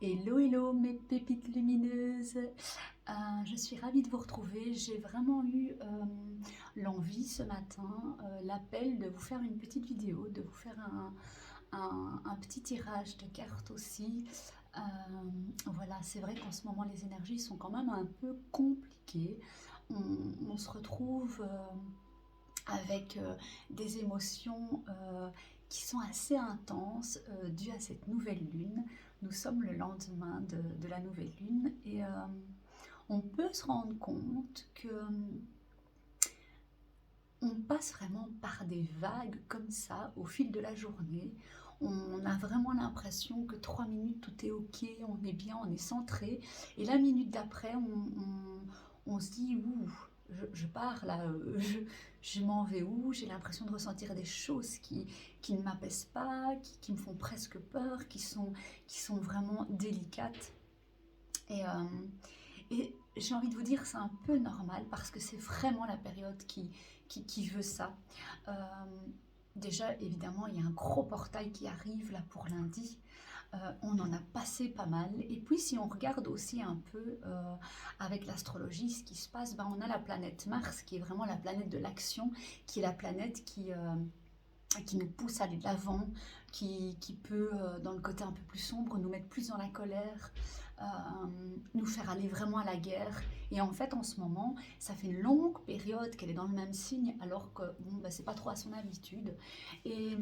Hello, hello mes pépites lumineuses. Je suis ravie de vous retrouver. J'ai vraiment eu l'envie ce matin, l'appel de vous faire une petite vidéo, de vous faire un petit tirage de cartes aussi. Euh, voilà, c'est vrai qu'en ce moment les énergies sont quand même un peu compliquées. On se retrouve avec des émotions qui sont assez intenses dues à cette nouvelle lune. Nous sommes le lendemain de la nouvelle lune et on peut se rendre compte que on passe vraiment par des vagues comme ça au fil de la journée. On a vraiment l'impression que 3 minutes tout est ok, on est bien, on est centré. Et la minute d'après, on se dit, ouh, je pars là, je m'en vais où? J'ai l'impression de ressentir des choses qui ne m'apaisent pas, qui me font presque peur, qui sont vraiment délicates. Et, j'ai envie de vous dire, c'est un peu normal parce que c'est vraiment la période qui veut ça. Euh, Déjà, évidemment, il y a un gros portail qui arrive là pour lundi. On en a passé pas mal. Et puis, si on regarde aussi un peu avec l'astrologie ce qui se passe, ben, on a la planète Mars qui est vraiment la planète de l'action, qui est la planète qui nous pousse à aller de l'avant, qui peut, dans le côté un peu plus sombre, nous mettre plus dans la colère, euh, nous faire aller vraiment à la guerre. Et en fait, en ce moment, ça fait une longue période qu'elle est dans le même signe, alors que bon, bah, c'est pas trop à son habitude. Et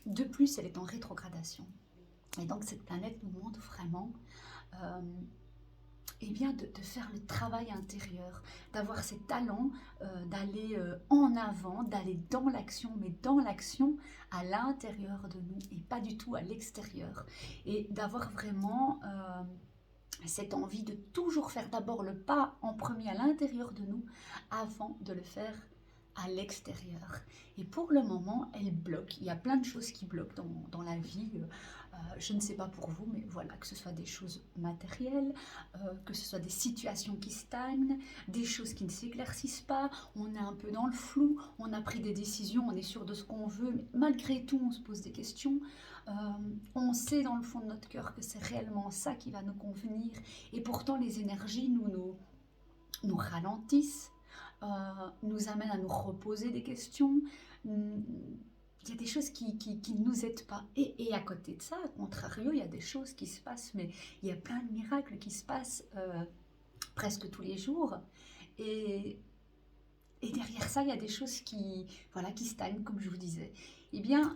de plus, elle est en rétrogradation. Et donc, cette planète nous montre vraiment euh, eh bien de faire le travail intérieur, d'avoir ces talents, d'aller en avant, d'aller dans l'action, mais dans l'action à l'intérieur de nous et pas du tout à l'extérieur. Et d'avoir vraiment cette envie de toujours faire d'abord le pas en premier à l'intérieur de nous avant de le faire à l'extérieur. Et pour le moment, elle bloque. Il y a plein de choses qui bloquent dans la vie. Je ne sais pas pour vous, mais voilà, que ce soit des choses matérielles, que ce soit des situations qui stagnent, des choses qui ne s'éclaircissent pas. On est un peu dans le flou, on a pris des décisions, on est sûr de ce qu'on veut, mais malgré tout, on se pose des questions. Euh, on sait dans le fond de notre cœur que c'est réellement ça qui va nous convenir. Et pourtant, les énergies nous ralentissent, nous amènent à nous reposer des questions. Il y a des choses qui ne nous aident pas. Et à côté de ça, à contrario, il y a des choses qui se passent, mais il y a plein de miracles qui se passent presque tous les jours. Et, et derrière ça, il y a des choses voilà, qui stagnent, comme je vous disais. Eh bien,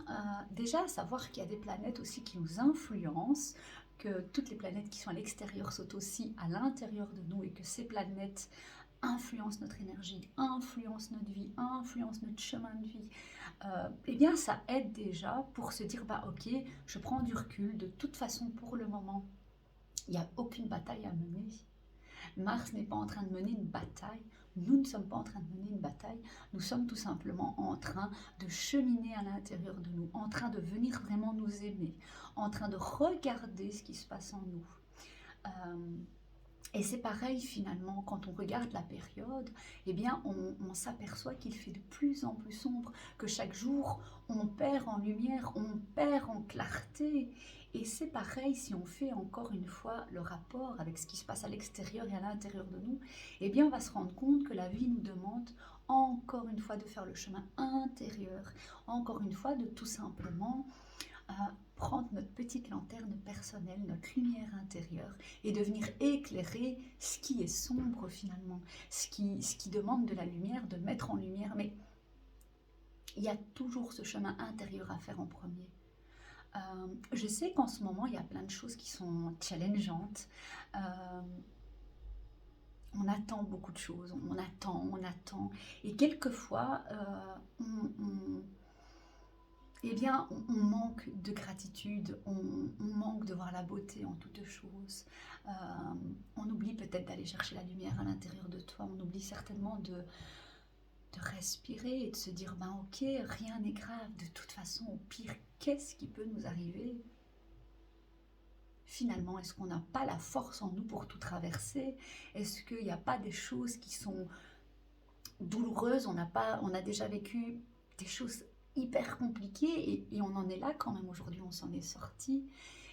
déjà, savoir qu'il y a des planètes aussi qui nous influencent, que toutes les planètes qui sont à l'extérieur sont aussi à l'intérieur de nous et que ces planètes influencent notre énergie, influencent notre vie, influencent notre chemin de vie, eh bien, ça aide déjà pour se dire, bah ok, je prends du recul, de toute façon, pour le moment, il n'y a aucune bataille à mener. Mars n'est pas en train de mener une bataille, nous ne sommes pas en train de mener une bataille, nous sommes tout simplement en train de cheminer à l'intérieur de nous, en train de venir vraiment nous aimer, en train de regarder ce qui se passe en nous. Et c'est pareil finalement, quand on regarde la période, eh bien on s'aperçoit qu'il fait de plus en plus sombre, que chaque jour on perd en lumière, on perd en clarté. Et c'est pareil si on fait encore une fois le rapport avec ce qui se passe à l'extérieur et à l'intérieur de nous, eh bien on va se rendre compte que la vie nous demande encore une fois de faire le chemin intérieur, encore une fois de tout simplement prendre notre petite lanterne personnelle, notre lumière intérieure et de venir éclairer ce qui est sombre finalement, ce qui demande de la lumière, de mettre en lumière. Mais il y a toujours ce chemin intérieur à faire en premier. Je sais qu'en ce moment, il y a plein de choses qui sont challengeantes. On attend beaucoup de choses, on attend. Et quelquefois, eh bien, on manque de gratitude, on manque de voir la beauté en toutes choses. Euh, on oublie peut-être d'aller chercher la lumière à l'intérieur de toi, on oublie certainement de respirer et de se dire, ben ok, rien n'est grave, de toute façon, au pire, qu'est-ce qui peut nous arriver? Finalement, est-ce qu'on n'a pas la force en nous pour tout traverser? Est-ce qu'il n'y a pas des choses qui sont douloureuses? On a déjà vécu des choses hyper compliquées et on en est là quand même aujourd'hui, on s'en est sorti.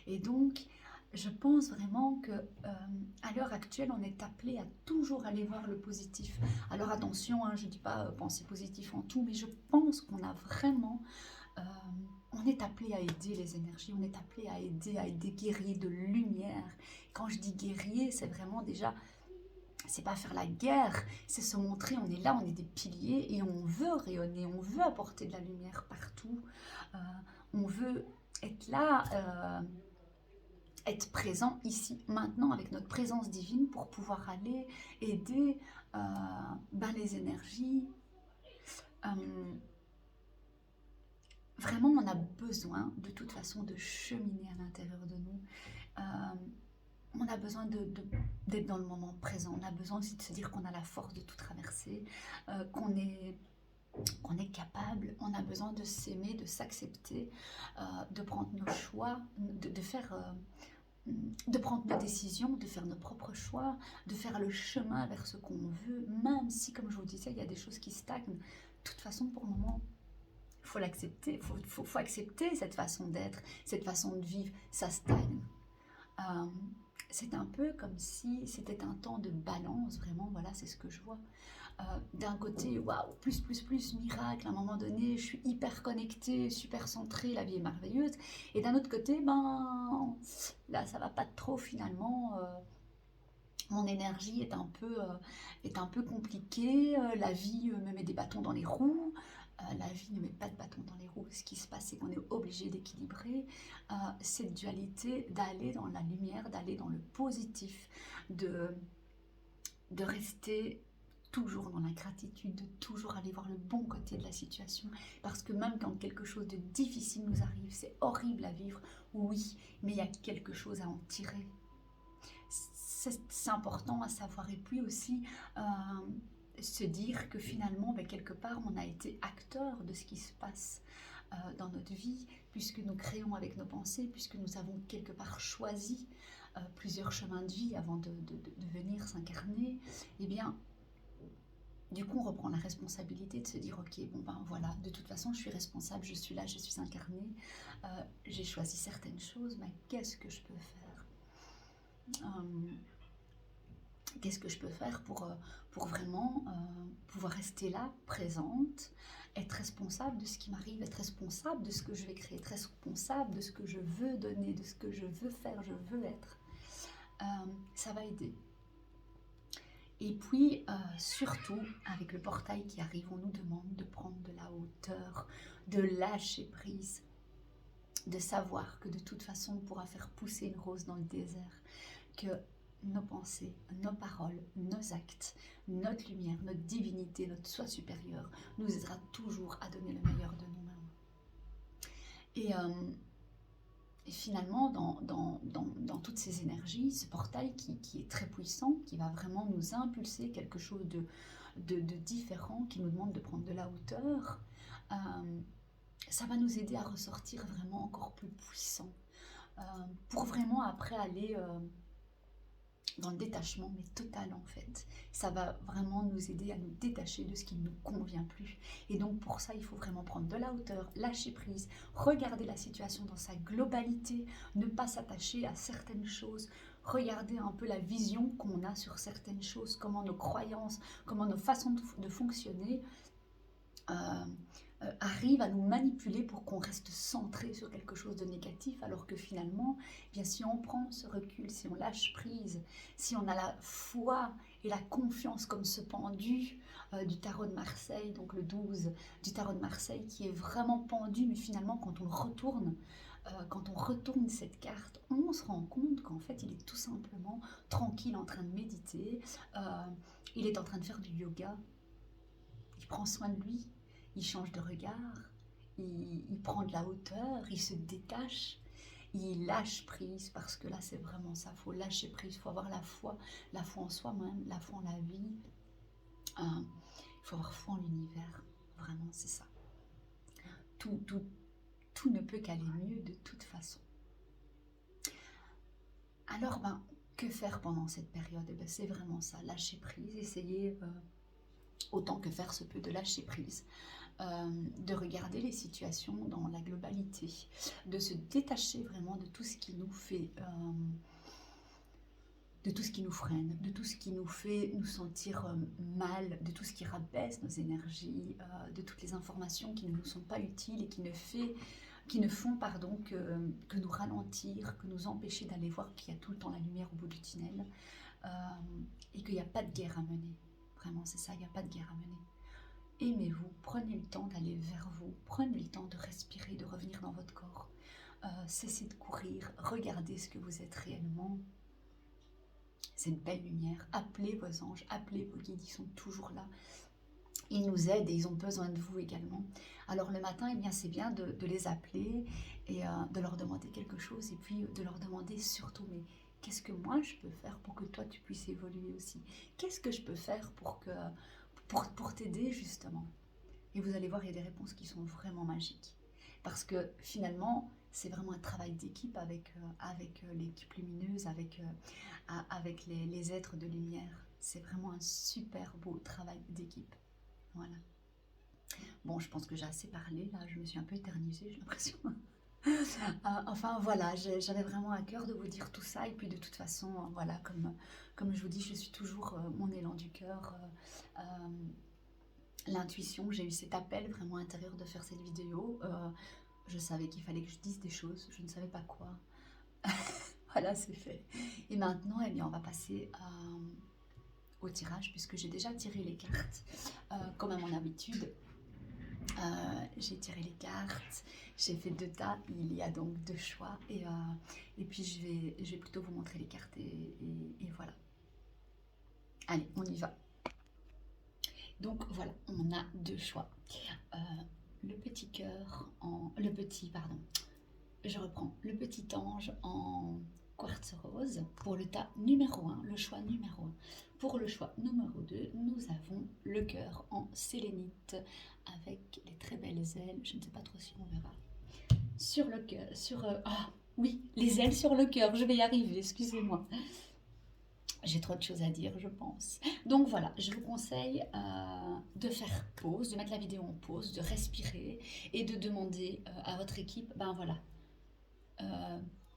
Et donc, Je pense vraiment que à l'heure actuelle, on est appelé à toujours aller voir le positif. Alors attention, hein, je ne dis pas penser positif en tout, mais je pense qu'on a vraiment, euh, on est appelé à aider les énergies, on est appelé à aider des guerriers de lumière. Quand je dis guerrier, c'est vraiment déjà, c'est pas faire la guerre, c'est se montrer, on est là, on est des piliers et on veut rayonner, on veut apporter de la lumière partout, euh, on veut être là. Être présent ici, maintenant, avec notre présence divine pour pouvoir aller aider euh, ben, les énergies. Euh, Vraiment, on a besoin de toute façon de cheminer à l'intérieur de nous. On a besoin d'être dans le moment présent. On a besoin aussi de se dire qu'on a la force de tout traverser, qu'on est capable. On a besoin de s'aimer, de s'accepter, de prendre nos choix, de faire de prendre nos décisions, de faire nos propres choix, de faire le chemin vers ce qu'on veut, même si, comme je vous disais, il y a des choses qui stagnent. De toute façon, pour le moment, il faut l'accepter, faut accepter cette façon d'être, cette façon de vivre, ça stagne. Euh, c'est un peu comme si c'était un temps de balance, vraiment, voilà, c'est ce que je vois. D'un côté, waouh, plus, miracle, à un moment donné, je suis hyper connectée, super centrée, la vie est merveilleuse. Et d'un autre côté, ben, là, ça va pas trop finalement. Mon énergie est un peu compliquée, la vie me met des bâtons dans les roues, la vie ne met pas de bâtons dans les roues. Ce qui se passe, c'est qu'on est obligé d'équilibrer cette dualité, d'aller dans la lumière, d'aller dans le positif, de, de rester toujours dans la gratitude, de toujours aller voir le bon côté de la situation, parce que même quand quelque chose de difficile nous arrive, c'est horrible à vivre, oui, mais il y a quelque chose à en tirer. C'est important à savoir. Et puis aussi, se dire que finalement, ben, quelque part, on a été acteur de ce qui se passe dans notre vie, puisque nous créons avec nos pensées, puisque nous avons quelque part choisi plusieurs chemins de vie avant de venir s'incarner. Eh bien, du coup, on reprend la responsabilité de se dire, ok, bon ben voilà, de toute façon, je suis responsable, je suis là, je suis incarnée, j'ai choisi certaines choses, mais qu'est-ce que je peux faire qu'est-ce que je peux faire pour vraiment pouvoir rester là, présente, être responsable de ce qui m'arrive, être responsable de ce que je vais créer, être responsable de ce que je veux donner, de ce que je veux faire, je veux être. Ça va aider. Et puis, surtout, avec le portail qui arrive, on nous demande de prendre de la hauteur, de lâcher prise, de savoir que de toute façon, on pourra faire pousser une rose dans le désert, que nos pensées, nos paroles, nos actes, notre lumière, notre divinité, notre soi supérieur nous aidera toujours à donner le meilleur de nous-mêmes. Et finalement, dans toutes ces énergies, ce portail qui est très puissant, qui va vraiment nous impulser quelque chose de différent, qui nous demande de prendre de la hauteur, ça va nous aider à ressortir vraiment encore plus puissant, pour vraiment après aller dans le détachement, mais total en fait. Ça va vraiment nous aider à nous détacher de ce qui ne nous convient plus. Et donc pour ça, il faut vraiment prendre de la hauteur, lâcher prise, regarder la situation dans sa globalité, ne pas s'attacher à certaines choses, regarder un peu la vision qu'on a sur certaines choses, comment nos croyances, comment nos façons de fonctionner arrivent à nous manipuler pour qu'on reste centré sur quelque chose de négatif, alors que finalement, eh bien, si on prend ce recul, si on lâche prise, si on a la foi et la confiance comme ce pendu du tarot de Marseille, donc le 12 du tarot de Marseille, qui est vraiment pendu, mais finalement quand on retourne cette carte, on se rend compte qu'en fait il est tout simplement tranquille en train de méditer, il est en train de faire du yoga, il prend soin de lui, il change de regard, il prend de la hauteur, il se détache, il lâche prise, parce que là c'est vraiment ça, il faut lâcher prise, il faut avoir la foi en soi-même, la foi en la vie, il faut avoir foi en l'univers, vraiment c'est ça. Tout ne peut qu'aller mieux de toute façon. Alors ben, que faire pendant cette période? Eh ben, c'est vraiment ça, lâcher prise, essayer autant que faire se peut de lâcher prise. de regarder les situations dans la globalité, de se détacher vraiment de tout ce qui nous fait, de tout ce qui nous freine, de tout ce qui nous fait nous sentir mal, de tout ce qui rabaisse nos énergies, de toutes les informations qui ne nous sont pas utiles et qui ne font que nous ralentir, que nous empêcher d'aller voir qu'il y a tout le temps la lumière au bout du tunnel, euh, et qu'il n'y a pas de guerre à mener. Vraiment, c'est ça, il n'y a pas de guerre à mener. Aimez-vous, prenez le temps d'aller vers vous, prenez le temps de respirer, de revenir dans votre corps. Cessez de courir, regardez ce que vous êtes réellement. Cette belle lumière, appelez vos anges, appelez vos guides, ils sont toujours là. Ils nous aident et ils ont besoin de vous également. Alors le matin, eh bien, c'est bien de les appeler et de leur demander quelque chose et puis de leur demander surtout, mais qu'est-ce que moi je peux faire pour que toi tu puisses évoluer aussi? Qu'est-ce que je peux faire pour t'aider justement? Et vous allez voir, il y a des réponses qui sont vraiment magiques. Parce que finalement, c'est vraiment un travail d'équipe avec l'équipe lumineuse, avec les êtres de lumière. C'est vraiment un super beau travail d'équipe. Voilà. Bon, je pense que j'ai assez parlé, là, je me suis un peu éternisée, j'ai l'impression. Enfin, voilà, j'avais vraiment à cœur de vous dire tout ça. Et puis, de toute façon, voilà, comme je vous dis, je suis toujours mon élan du cœur, l'intuition. J'ai eu cet appel vraiment intérieur de faire cette vidéo. Je savais qu'il fallait que je dise des choses, je ne savais pas quoi. Voilà, c'est fait. Et maintenant, eh bien, on va passer au tirage, puisque j'ai déjà tiré les cartes, comme à mon habitude. J'ai tiré les cartes, j'ai fait 2 tas, il y a donc 2 choix, et puis je vais plutôt vous montrer les cartes, et voilà. Allez, on y va. Donc voilà, on a 2 choix. Le petit cœur je reprends, le petit ange en quartz rose pour le tas numéro 1, le choix numéro 1. Pour le choix numéro 2, nous avons le cœur en sélénite avec les très belles ailes. Je ne sais pas trop si on verra. Sur le cœur, oui, les ailes sur le cœur, je vais y arriver, excusez-moi. J'ai trop de choses à dire, je pense. Donc voilà, je vous conseille de faire pause, de mettre la vidéo en pause, de respirer et de demander à votre équipe, ben voilà,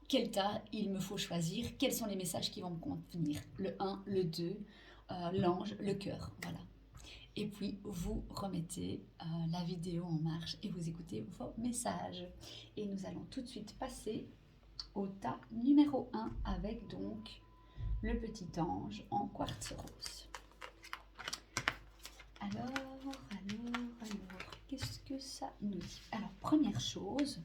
quel tas il me faut choisir, quels sont les messages qui vont me convenir, le 1, le 2, l'ange, le cœur, voilà. Et puis vous remettez la vidéo en marche et vous écoutez vos messages. Et nous allons tout de suite passer au tas numéro 1 avec donc le petit ange en quartz rose. Alors, qu'est-ce que ça nous dit? Alors, première chose,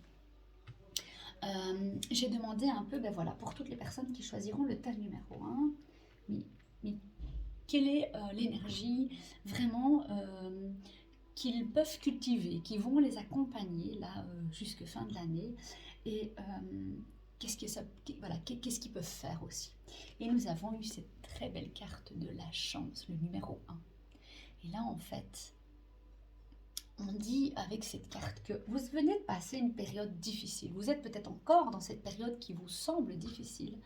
j'ai demandé un peu, ben voilà, pour toutes les personnes qui choisiront le tas numéro 1, mais quelle est l'énergie vraiment qu'ils peuvent cultiver, qui vont les accompagner là jusque fin de l'année, et qu'est-ce qu'ils peuvent faire aussi. Et nous avons eu cette très belle carte de la chance, le numéro 1. Et là, en fait, on dit avec cette carte que vous venez de passer une période difficile. Vous êtes peut-être encore dans cette période qui vous semble difficile.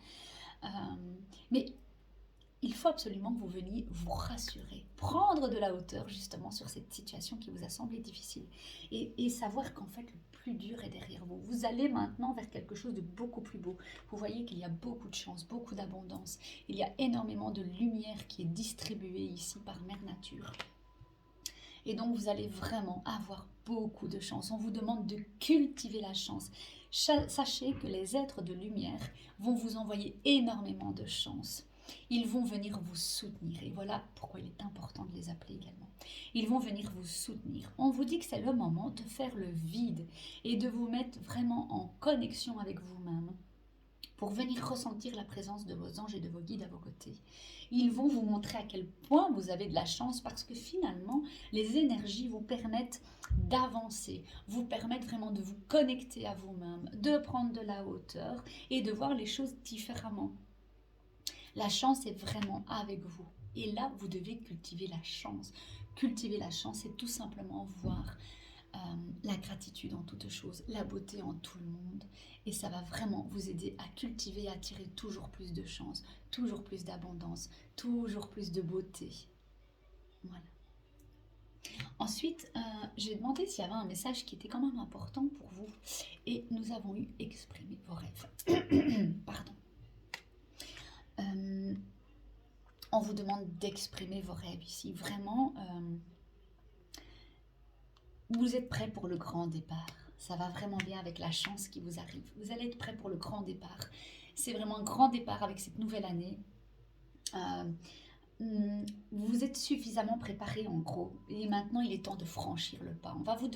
Mais il faut absolument que vous veniez vous rassurer, prendre de la hauteur justement sur cette situation qui vous a semblé difficile. Et savoir qu'en fait, le plus dur est derrière vous. Vous allez maintenant vers quelque chose de beaucoup plus beau. Vous voyez qu'il y a beaucoup de chance, beaucoup d'abondance. Il y a énormément de lumière qui est distribuée ici par Mère Nature. Et donc, vous allez vraiment avoir beaucoup de chance. On vous demande de cultiver la chance. Sachez que les êtres de lumière vont vous envoyer énormément de chance. Ils vont venir vous soutenir. Et voilà pourquoi il est important de les appeler également. Ils vont venir vous soutenir. On vous dit que c'est le moment de faire le vide et de vous mettre vraiment en connexion avec vous-même, pour venir ressentir la présence de vos anges et de vos guides à vos côtés. Ils vont vous montrer à quel point vous avez de la chance, parce que finalement, les énergies vous permettent d'avancer, vous permettent vraiment de vous connecter à vous-même, de prendre de la hauteur et de voir les choses différemment. La chance est vraiment avec vous. Et là, vous devez cultiver la chance. Cultiver la chance, c'est tout simplement voir la gratitude en toute chose, la beauté en tout le monde, et ça va vraiment vous aider à cultiver et à attirer toujours plus de chance, toujours plus d'abondance, toujours plus de beauté. Voilà. Ensuite, j'ai demandé s'il y avait un message qui était quand même important pour vous. Et nous avons eu exprimer vos rêves. Pardon. Euh, on vous demande d'exprimer vos rêves ici. Vraiment, vous êtes prêts pour le grand départ. Ça va vraiment bien avec la chance qui vous arrive. Vous allez être prêts pour le grand départ. C'est vraiment un grand départ avec cette nouvelle année. Vous êtes suffisamment préparé en gros. Et maintenant, il est temps de franchir le pas. On va vous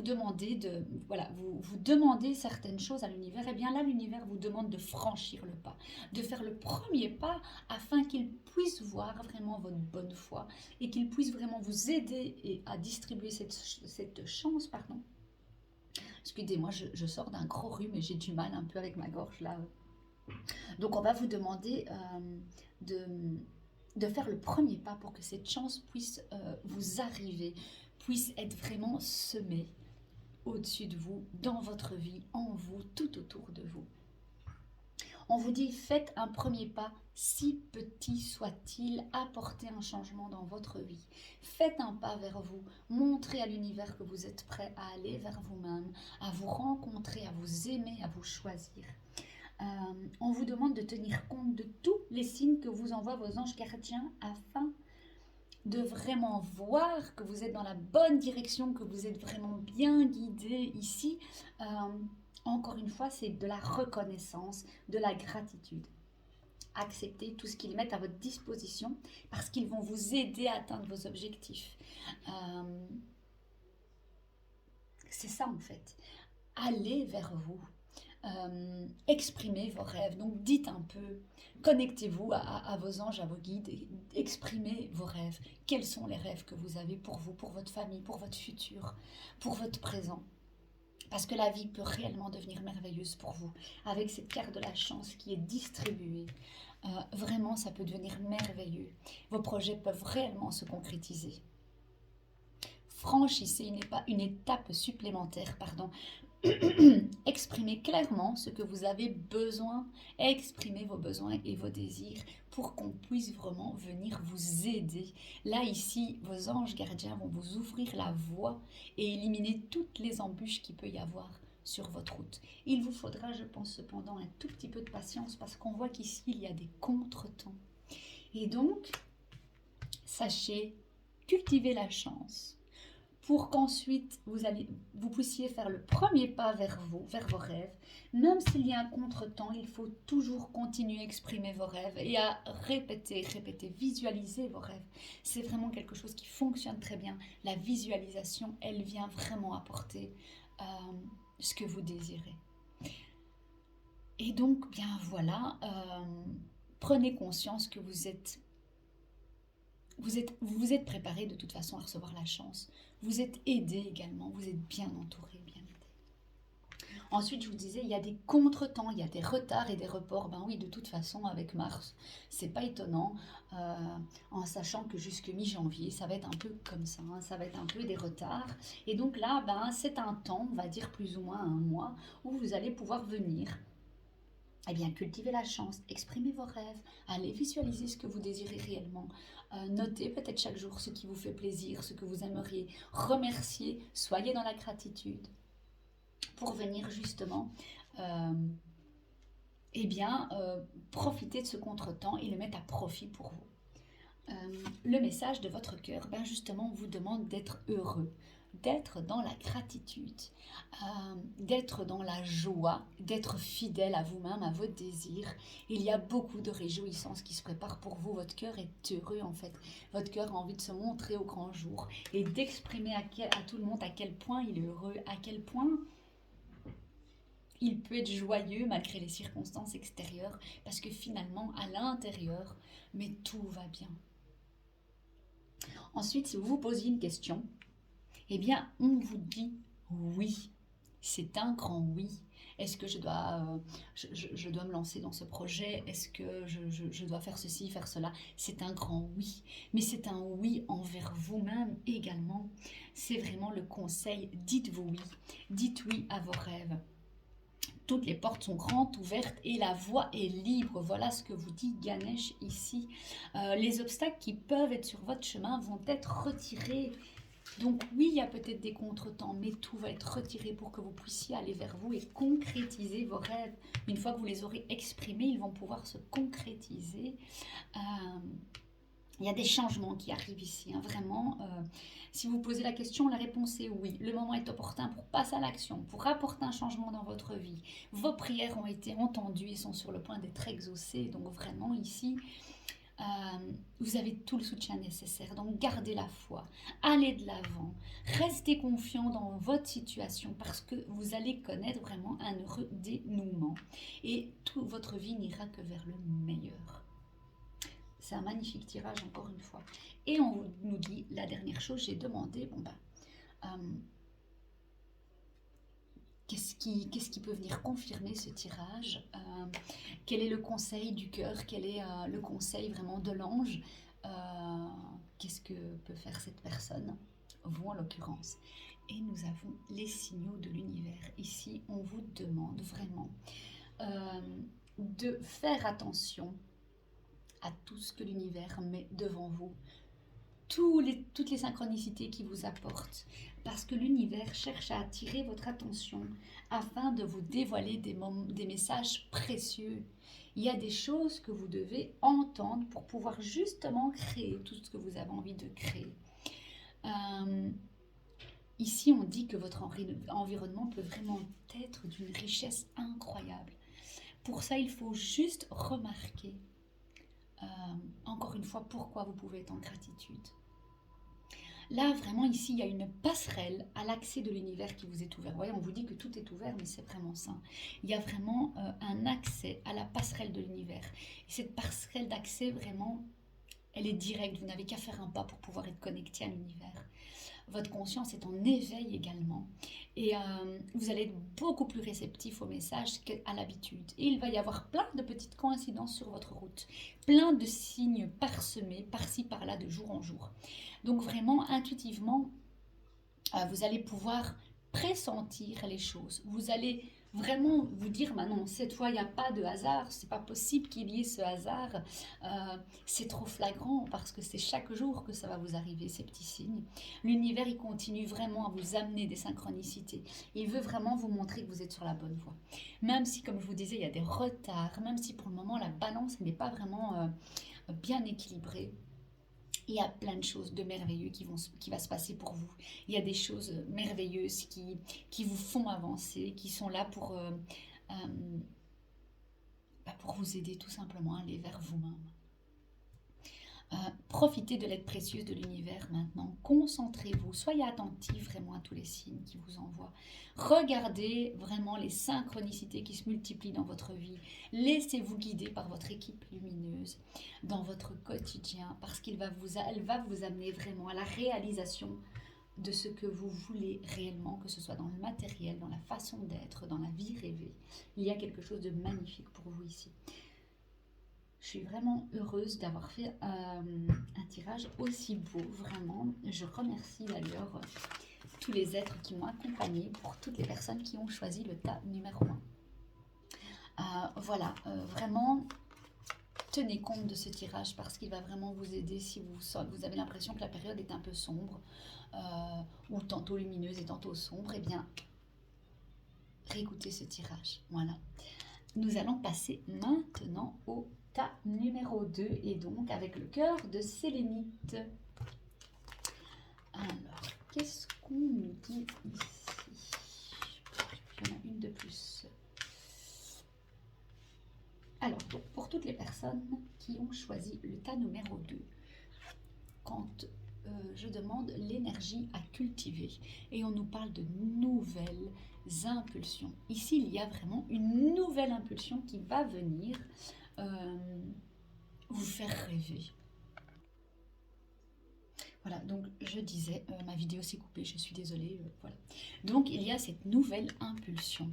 demander de, voilà, vous demandez certaines choses à l'univers. Et bien là, l'univers vous demande de franchir le pas, de faire le premier pas afin qu'il puisse voir vraiment votre bonne foi et qu'il puisse vraiment vous aider à distribuer cette chance, pardon. Excusez-moi, je sors d'un gros rhume et j'ai du mal un peu avec ma gorge là. Donc on va vous demander de, de faire le premier pas pour que cette chance puisse vous arriver, puisse être vraiment semée au-dessus de vous, dans votre vie, en vous, tout autour de vous. On vous dit, faites un premier pas, si petit soit-il, apportez un changement dans votre vie. Faites un pas vers vous, montrez à l'univers que vous êtes prêt à aller vers vous-même, à vous rencontrer, à vous aimer, à vous choisir. On vous demande de tenir compte de tous les signes que vous envoient vos anges gardiens afin de vraiment voir que vous êtes dans la bonne direction, que vous êtes vraiment bien guidé ici. Encore une fois, c'est de la reconnaissance, de la gratitude. Acceptez tout ce qu'ils mettent à votre disposition parce qu'ils vont vous aider à atteindre vos objectifs. C'est ça en fait. Allez vers vous. Exprimez vos rêves. Donc dites un peu, connectez-vous à vos anges, à vos guides, et exprimez vos rêves. Quels sont les rêves que vous avez pour vous, pour votre famille, pour votre futur, pour votre présent? Parce que la vie peut réellement devenir merveilleuse pour vous. Avec cette carte de la chance qui est distribuée, vraiment ça peut devenir merveilleux. Vos projets peuvent réellement se concrétiser. Franchissez une étape supplémentaire, pardon. Exprimez clairement ce que vous avez besoin, exprimez vos besoins et vos désirs pour qu'on puisse vraiment venir vous aider. Là, ici, vos anges gardiens vont vous ouvrir la voie et éliminer toutes les embûches qu'il peut y avoir sur votre route. Il vous faudra, je pense, cependant un tout petit peu de patience parce qu'on voit qu'ici, il y a des contretemps. Et donc, sachez cultiver la chance pour qu'ensuite vous puissiez faire le premier pas vers vous, vers vos rêves. Même s'il y a un contretemps, il faut toujours continuer à exprimer vos rêves et à répéter, visualiser vos rêves. C'est vraiment quelque chose qui fonctionne très bien. La visualisation, elle vient vraiment apporter ce que vous désirez. Et donc, bien voilà, prenez conscience que vous vous êtes préparé de toute façon à recevoir la chance. Vous êtes aidé également, vous êtes bien entouré, bien aidé. Ensuite, je vous disais, il y a des contretemps, il y a des retards et des reports. Ben oui, de toute façon, avec Mars, c'est pas étonnant, en sachant que jusque mi-janvier, ça va être un peu comme ça, hein, ça va être un peu des retards. Et donc là, ben, c'est un temps, on va dire plus ou moins un mois, où vous allez pouvoir venir eh bien, cultivez la chance, exprimez vos rêves, allez visualiser ce que vous désirez réellement, notez peut-être chaque jour ce qui vous fait plaisir, ce que vous aimeriez, remercier, soyez dans la gratitude pour venir justement profiter de ce contretemps et le mettre à profit pour vous. Le message de votre cœur, ben justement, on vous demande d'être heureux, d'être dans la gratitude, d'être dans la joie, d'être fidèle à vous-même, à vos désirs. Il y a beaucoup de réjouissances qui se préparent pour vous. Votre cœur est heureux en fait. Votre cœur a envie de se montrer au grand jour et d'exprimer à tout le monde à quel point il est heureux, à quel point il peut être joyeux malgré les circonstances extérieures, parce que finalement, à l'intérieur, mais tout va bien. Ensuite, si vous vous posiez une question, eh bien, on vous dit oui. C'est un grand oui. Est-ce que je dois me lancer dans ce projet? Est-ce que je dois faire ceci, faire cela? C'est un grand oui. Mais c'est un oui envers vous-même également. C'est vraiment le conseil. Dites-vous oui. Dites oui à vos rêves. Toutes les portes sont grandes ouvertes et la voie est libre. Voilà ce que vous dit Ganesh ici. Les obstacles qui peuvent être sur votre chemin vont être retirés. Donc oui, il y a peut-être des contretemps, mais tout va être retiré pour que vous puissiez aller vers vous et concrétiser vos rêves. Une fois que vous les aurez exprimés, ils vont pouvoir se concrétiser. Il y a des changements qui arrivent ici, hein, vraiment. Si vous posez la question, la réponse est oui. Le moment est opportun pour passer à l'action, pour apporter un changement dans votre vie. Vos prières ont été entendues et sont sur le point d'être exaucées. Donc vraiment ici, vous avez tout le soutien nécessaire. Donc gardez la foi, allez de l'avant, restez confiant dans votre situation parce que vous allez connaître vraiment un heureux dénouement. Et toute votre vie n'ira que vers le meilleur. C'est un magnifique tirage, encore une fois. Et on nous dit, la dernière chose, j'ai demandé, qu'est-ce qui peut venir confirmer ce tirage? Quel est le conseil du cœur? Quel est le conseil vraiment de l'ange? Qu'est-ce que peut faire cette personne? Vous, en l'occurrence. Et nous avons les signaux de l'univers. Ici, on vous demande vraiment de faire attention à tout ce que l'univers met devant vous, toutes les synchronicités qui vous apportent, parce que l'univers cherche à attirer votre attention afin de vous dévoiler des messages précieux. Il y a des choses que vous devez entendre pour pouvoir justement créer tout ce que vous avez envie de créer. Ici, on dit que votre environnement peut vraiment être d'une richesse incroyable. Pour ça, il faut juste remarquer encore une fois, pourquoi vous pouvez être en gratitude. Là, vraiment, ici, il y a une passerelle à l'accès de l'univers qui vous est ouvert. Vous voyez, on vous dit que tout est ouvert, mais c'est vraiment ça. Il y a vraiment un accès à la passerelle de l'univers. Et cette passerelle d'accès, vraiment, elle est directe. Vous n'avez qu'à faire un pas pour pouvoir être connecté à l'univers. Votre conscience est en éveil également. Et vous allez être beaucoup plus réceptif aux messages qu'à l'habitude. Et il va y avoir plein de petites coïncidences sur votre route. Plein de signes parsemés par-ci, par-là, de jour en jour. Donc vraiment, intuitivement, vous allez pouvoir pressentir les choses. Vous allez vraiment vous dire, bah non, cette fois, il n'y a pas de hasard. C'est pas possible qu'il y ait ce hasard. C'est trop flagrant parce que c'est chaque jour que ça va vous arriver, ces petits signes. L'univers, il continue vraiment à vous amener des synchronicités. Il veut vraiment vous montrer que vous êtes sur la bonne voie. Même si, comme je vous disais, il y a des retards, même si pour le moment, la balance n'est pas vraiment bien équilibrée. Il y a plein de choses de merveilleux qui va se passer pour vous. Il y a des choses merveilleuses qui vous font avancer, qui sont là pour vous aider tout simplement à aller vers vous-même. Profitez de l'aide précieuse de l'univers maintenant. Concentrez-vous, soyez attentifs vraiment à tous les signes qui vous envoient. Regardez vraiment les synchronicités qui se multiplient dans votre vie. Laissez-vous guider par votre équipe lumineuse dans votre quotidien parce qu'elle va vous amener vraiment à la réalisation de ce que vous voulez réellement, que ce soit dans le matériel, dans la façon d'être, dans la vie rêvée. Il y a quelque chose de magnifique pour vous ici. Je suis vraiment heureuse d'avoir fait un tirage aussi beau, vraiment. Je remercie d'ailleurs tous les êtres qui m'ont accompagnée, pour toutes les personnes qui ont choisi le tas numéro 1. Voilà, vraiment, tenez compte de ce tirage parce qu'il va vraiment vous aider si vous avez l'impression que la période est un peu sombre, ou tantôt lumineuse et tantôt sombre, eh bien, réécoutez ce tirage. Voilà. Nous allons passer maintenant au tas numéro 2 et donc avec le cœur de sélénite. Alors, qu'est-ce qu'on nous dit ici? Il y en a une de plus. Alors, donc, pour toutes les personnes qui ont choisi le tas numéro 2, quand je demande l'énergie à cultiver et on nous parle de nouvelles impulsions. Ici, il y a vraiment une nouvelle impulsion qui va venir vous faire rêver. Voilà, donc je disais, ma vidéo s'est coupée, je suis désolée, voilà. Donc il y a cette nouvelle impulsion.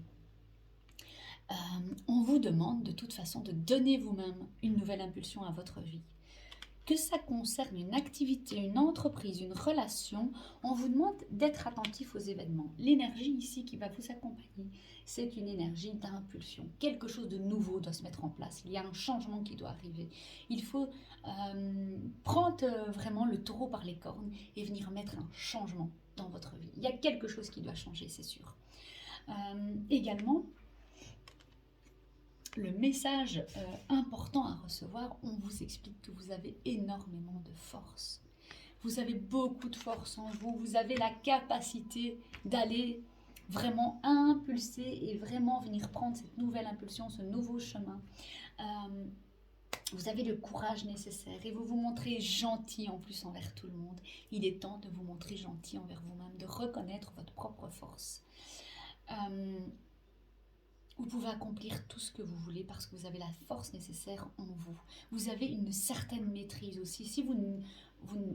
On vous demande de toute façon de donner vous-même une nouvelle impulsion à votre vie. que ça concerne une activité, une entreprise, une relation, on vous demande d'être attentif aux événements. L'énergie ici qui va vous accompagner, c'est une énergie d'impulsion. Quelque chose de nouveau doit se mettre en place. Il y a un changement qui doit arriver. Il faut prendre vraiment le taureau par les cornes et venir mettre un changement dans votre vie. Il y a quelque chose qui doit changer, c'est sûr. Également, le message important à recevoir, on vous explique que vous avez énormément de force. Vous avez beaucoup de force en vous, vous avez la capacité d'aller vraiment impulser et vraiment venir prendre cette nouvelle impulsion, ce nouveau chemin. Vous avez le courage nécessaire et vous vous montrez gentil en plus envers tout le monde. Il est temps de vous montrer gentil envers vous-même, de reconnaître votre propre force. Vous pouvez accomplir tout ce que vous voulez parce que vous avez la force nécessaire en vous. Vous avez une certaine maîtrise aussi. Si vous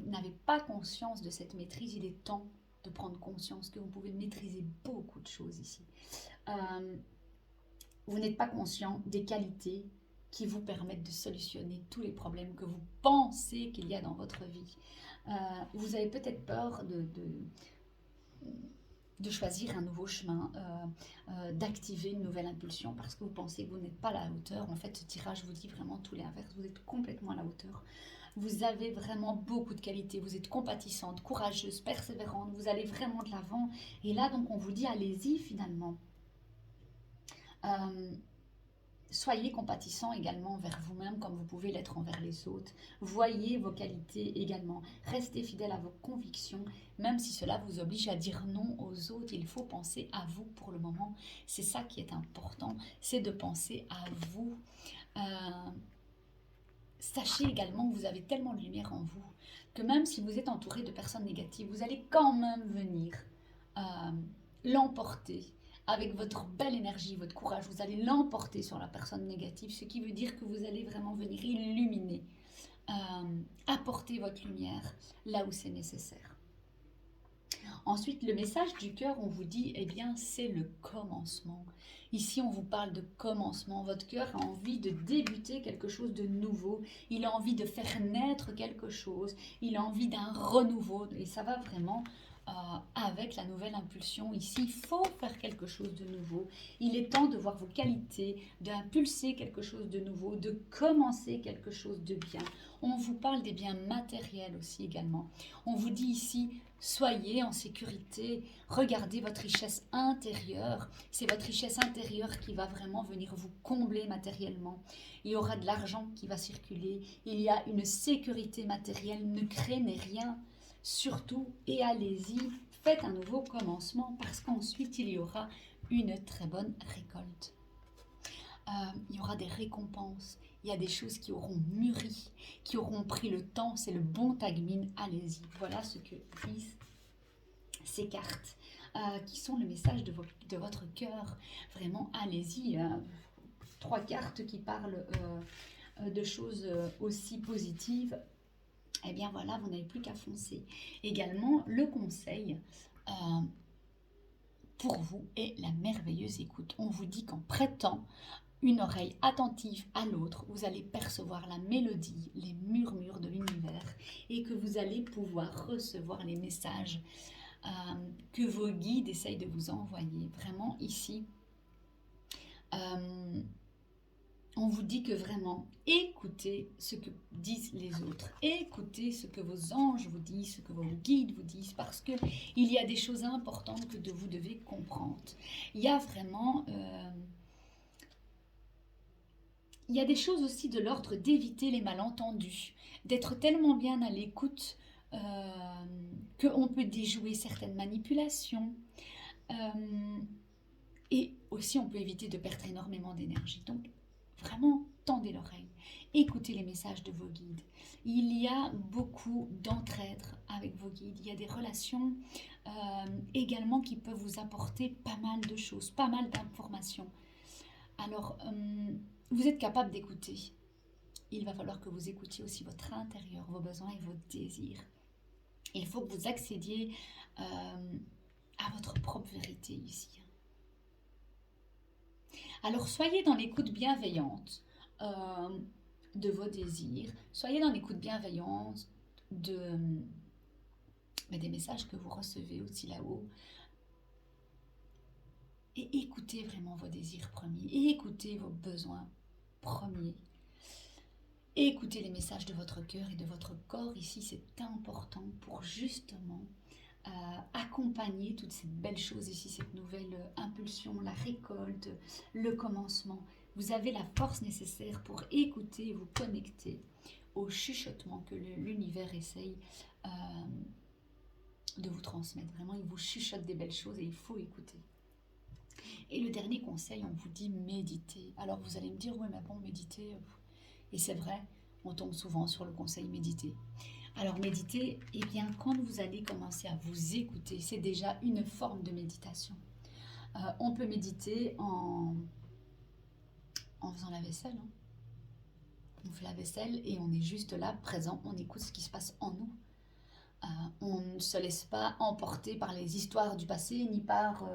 n'avez pas conscience de cette maîtrise, il est temps de prendre conscience que vous pouvez maîtriser beaucoup de choses ici. Vous n'êtes pas conscient des qualités qui vous permettent de solutionner tous les problèmes que vous pensez qu'il y a dans votre vie. Vous avez peut-être peur de choisir un nouveau chemin, d'activer une nouvelle impulsion parce que vous pensez que vous n'êtes pas à la hauteur. En fait, ce tirage vous dit vraiment tout l'inverse. Vous êtes complètement à la hauteur. Vous avez vraiment beaucoup de qualités. Vous êtes compatissante, courageuse, persévérante. Vous allez vraiment de l'avant. Et là, donc, on vous dit, allez-y finalement. Soyez compatissant également envers vous-même comme vous pouvez l'être envers les autres. Voyez vos qualités également. Restez fidèle à vos convictions, même si cela vous oblige à dire non aux autres. Il faut penser à vous pour le moment. C'est ça qui est important, c'est de penser à vous. Sachez également que vous avez tellement de lumière en vous que même si vous êtes entouré de personnes négatives, vous allez quand même venir l'emporter. Avec votre belle énergie, votre courage, vous allez l'emporter sur la personne négative, ce qui veut dire que vous allez vraiment venir illuminer, apporter votre lumière là où c'est nécessaire. Ensuite, le message du cœur, on vous dit, eh bien, c'est le commencement. Ici, on vous parle de commencement. Votre cœur a envie de débuter quelque chose de nouveau. Il a envie de faire naître quelque chose. Il a envie d'un renouveau. Et ça va vraiment avec la nouvelle impulsion. Ici, il faut faire quelque chose de nouveau. Il est temps de voir vos qualités, d'impulser quelque chose de nouveau, de commencer quelque chose de bien. On vous parle des biens matériels aussi également. On vous dit ici, soyez en sécurité, regardez votre richesse intérieure. C'est votre richesse intérieure qui va vraiment venir vous combler matériellement. Il y aura de l'argent qui va circuler. Il y a une sécurité matérielle. Ne craignez rien. Surtout, et allez-y, faites un nouveau commencement parce qu'ensuite il y aura une très bonne récolte. Il y aura des récompenses, il y a des choses qui auront mûri, qui auront pris le temps, c'est le bon timing, allez-y. Voilà ce que disent ces cartes, qui sont le message de votre cœur. Vraiment, allez-y. 3 cartes qui parlent de choses aussi positives. Eh bien voilà, vous n'avez plus qu'à foncer. Également, le conseil pour vous est la merveilleuse écoute. On vous dit qu'en prêtant une oreille attentive à l'autre, vous allez percevoir la mélodie, les murmures de l'univers et que vous allez pouvoir recevoir les messages que vos guides essayent de vous envoyer. Vraiment ici, on vous dit que vraiment, écoutez ce que disent les autres, écoutez ce que vos anges vous disent, ce que vos guides vous disent, parce qu'il y a des choses importantes que vous devez comprendre. Il y a vraiment... il y a des choses aussi de l'ordre d'éviter les malentendus, d'être tellement bien à l'écoute qu'on peut déjouer certaines manipulations. Et aussi, on peut éviter de perdre énormément d'énergie. Donc, vraiment, tendez l'oreille. Écoutez les messages de vos guides. Il y a beaucoup d'entraide avec vos guides. Il y a des relations également qui peuvent vous apporter pas mal de choses, pas mal d'informations. Alors, vous êtes capable d'écouter. Il va falloir que vous écoutiez aussi votre intérieur, vos besoins et vos désirs. Il faut que vous accédiez à votre propre vérité ici. Alors, soyez dans l'écoute bienveillante. de vos désirs. Soyez dans l'écoute bienveillante des messages que vous recevez aussi là-haut. Et écoutez vraiment vos désirs premiers. Et écoutez vos besoins premiers. Écoutez les messages de votre cœur et de votre corps. Ici, c'est important pour justement accompagner toutes ces belles choses ici, cette nouvelle impulsion, la récolte, le commencement. Vous avez la force nécessaire pour écouter et vous connecter au chuchotement que l'univers essaye de vous transmettre. Vraiment, il vous chuchote des belles choses et il faut écouter. Et le dernier conseil, on vous dit méditer. Alors vous allez me dire, oui mais bon, méditer, et c'est vrai, on tombe souvent sur le conseil méditer. Alors méditer, eh bien quand vous allez commencer à vous écouter, c'est déjà une forme de méditation. On peut méditer en faisant la vaisselle. Hein. On fait la vaisselle et on est juste là, présent, on écoute ce qui se passe en nous. On ne se laisse pas emporter par les histoires du passé, ni par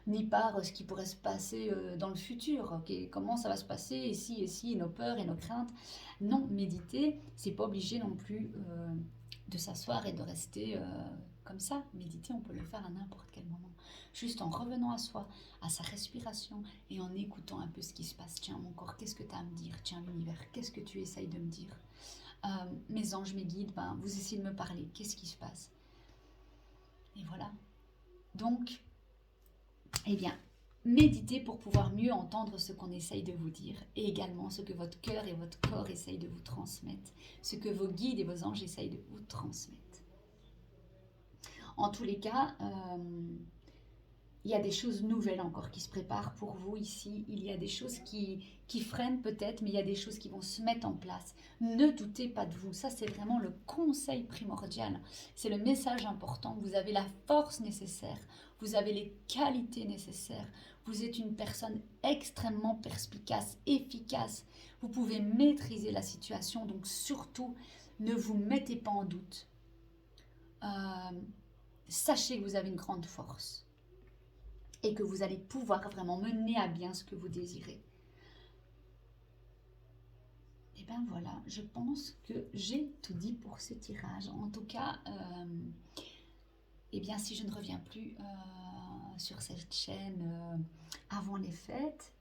ce qui pourrait se passer dans le futur. Okay, comment ça va se passer, et nos peurs et nos craintes. Non, méditer, c'est pas obligé non plus de s'asseoir et de rester comme ça. Méditer, on peut le faire à n'importe quel moment. Juste en revenant à soi, à sa respiration et en écoutant un peu ce qui se passe. Tiens, mon corps, qu'est-ce que tu as à me dire? Tiens, l'univers, qu'est-ce que tu essayes de me dire? Mes anges, mes guides, vous essayez de me parler, qu'est-ce qui se passe? Et voilà. Donc, eh bien, méditez pour pouvoir mieux entendre ce qu'on essaye de vous dire et également ce que votre cœur et votre corps essayent de vous transmettre, ce que vos guides et vos anges essayent de vous transmettre. En tous les cas, il y a des choses nouvelles encore qui se préparent pour vous ici. Il y a des choses qui freinent peut-être, mais il y a des choses qui vont se mettre en place. Ne doutez pas de vous. Ça, c'est vraiment le conseil primordial. C'est le message important. Vous avez la force nécessaire. Vous avez les qualités nécessaires. Vous êtes une personne extrêmement perspicace, efficace. Vous pouvez maîtriser la situation. Donc surtout, ne vous mettez pas en doute. Sachez que vous avez une grande force. Et que vous allez pouvoir vraiment mener à bien ce que vous désirez. Et bien voilà, je pense que j'ai tout dit pour ce tirage. En tout cas, eh bien si je ne reviens plus sur cette chaîne avant les fêtes,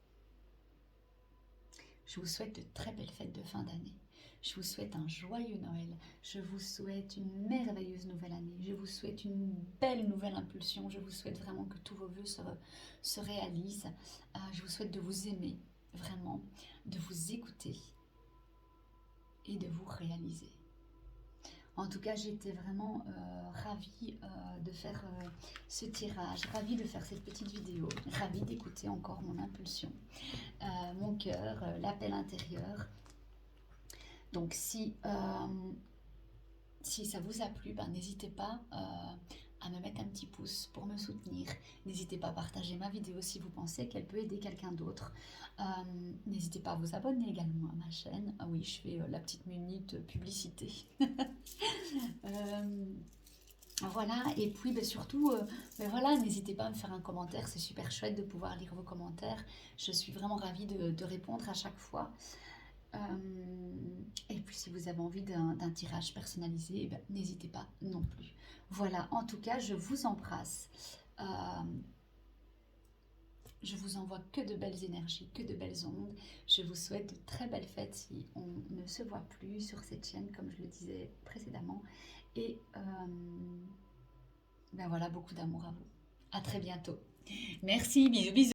je vous souhaite de très belles fêtes de fin d'année. Je vous souhaite un joyeux Noël. Je vous souhaite une merveilleuse nouvelle année. Je vous souhaite une belle nouvelle impulsion. Je vous souhaite vraiment que tous vos vœux se réalisent. Je vous souhaite de vous aimer, vraiment, de vous écouter et de vous réaliser. En tout cas, j'étais vraiment ravie de faire ce tirage, ravie de faire cette petite vidéo, ravie d'écouter encore mon impulsion, mon cœur, l'appel intérieur. Donc si ça vous a plu, n'hésitez pas à me mettre un petit pouce pour me soutenir. N'hésitez pas à partager ma vidéo si vous pensez qu'elle peut aider quelqu'un d'autre. N'hésitez pas à vous abonner également à ma chaîne. Ah oui, je fais la petite minute publicité. Voilà, et puis surtout, voilà, n'hésitez pas à me faire un commentaire. C'est super chouette de pouvoir lire vos commentaires. Je suis vraiment ravie de répondre à chaque fois. Et puis si vous avez envie d'un tirage personnalisé, n'hésitez pas non plus. Voilà, en tout cas, je vous embrasse. Je vous envoie que de belles énergies, que de belles ondes. Je vous souhaite de très belles fêtes si on ne se voit plus sur cette chaîne, comme je le disais précédemment. Et voilà, beaucoup d'amour à vous. À très bientôt. Merci, bisous, bisous.